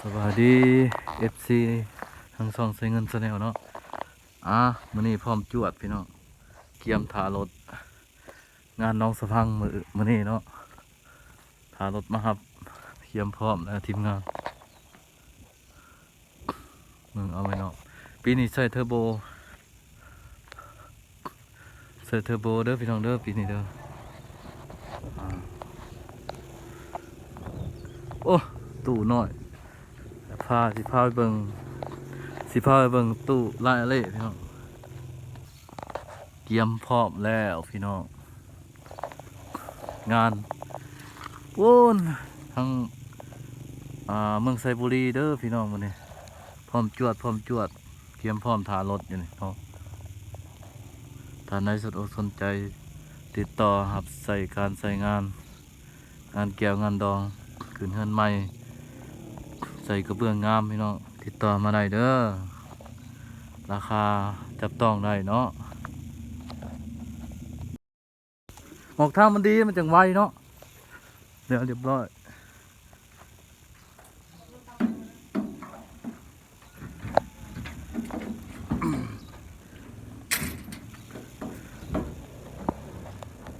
สวัสดี FC ทั้งสองใช้เงินแสนลเนาะมื้อนี้พร้อมจวดพี่น้องเกียมถารถงานน้องสะพังมื้อนี้เนาะถารถมาครับเกียมพร้อมแล้วทีมงานมึงเอาไว้เนาะปีนี้ใส่เทอร์โบเด้อพี่น้องเด้อปีนี้เด้อโอ้ตู้น้อยสิพาไปเบิ่งตู้ลายอะไรพี่น้องเกียมพร้อมแล้วพี่น้องงานโว้นทั้งเมืองไซบุรีเด้อพี่น้องมื้อนี้พร้อมจวดเกียมพร้อมทารถอยู่นี่เนาะถ้าในสนอกสนใจติดต่อครับใส่งานแก้วงานดองขึ้นเฮือนใหม่ใส่กระเบื้องงามพี่น้องติดต่อมาได้เด้อราคาจับต้องได้เนาะออกทางมันดีมันจังไวเนาะเรียบร้อย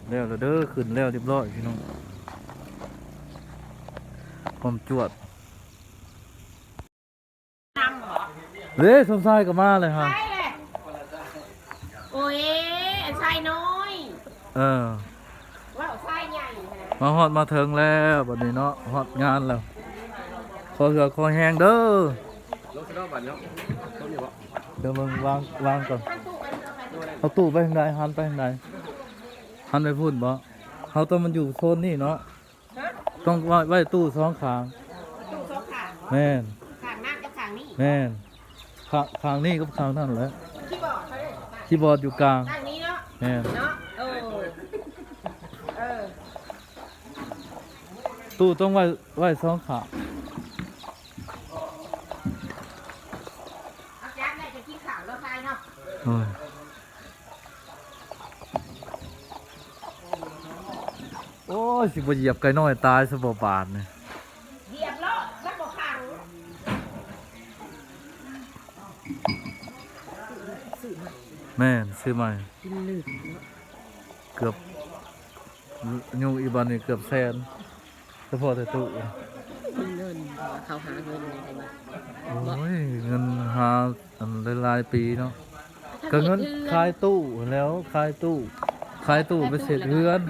แล้วเด้อขึ้นแล้วเรียบร้อยพี่น้องพร้อมจวดเด้สมชายก็มาเลยฮะใช่แหละโอ้ยชายน้อย ว่าชายใหญ่นะมาฮอดมาถึงแล้วบัดนี้เนาะฮอดงานแล้วขอเหือคอแห้งเด้อเดี๋ยวมึงวางก่อนเอาตู้ไปทางใดหันไปทางใดหันไปพูดบ่เขาต้องมันอยู่โซนนี่เนาะต้องไว้ตู้สองขางตู้สองขางแม่นขางนั่นกับขางนี่แม่นขางนี่กับขางนั่นแหละคีย์บอร์ดเขาเลยคีย์บอร์ดอยู่กลางขางนี้เนาะแม่นเนาะตู้ต้องไว้สองขางอาจารย์ได้จะกินข่าวแล้วชายเนาะโอ้ยสิบ่เหยียบไก่น้อยตายซะบ่บาดนี่เหยียบแล้วแล้วบอกขังแม่นซื้อใหม่เกือบยูอีบันนี่เกือบแสนเฉพาะแต่ตู้เงินเขาหาเงินอะไรมาโอ้ยเงินหาอันหลายปีเนาะก็เงินขายตู้แล้วขายตู้ไปเสร็จเรือน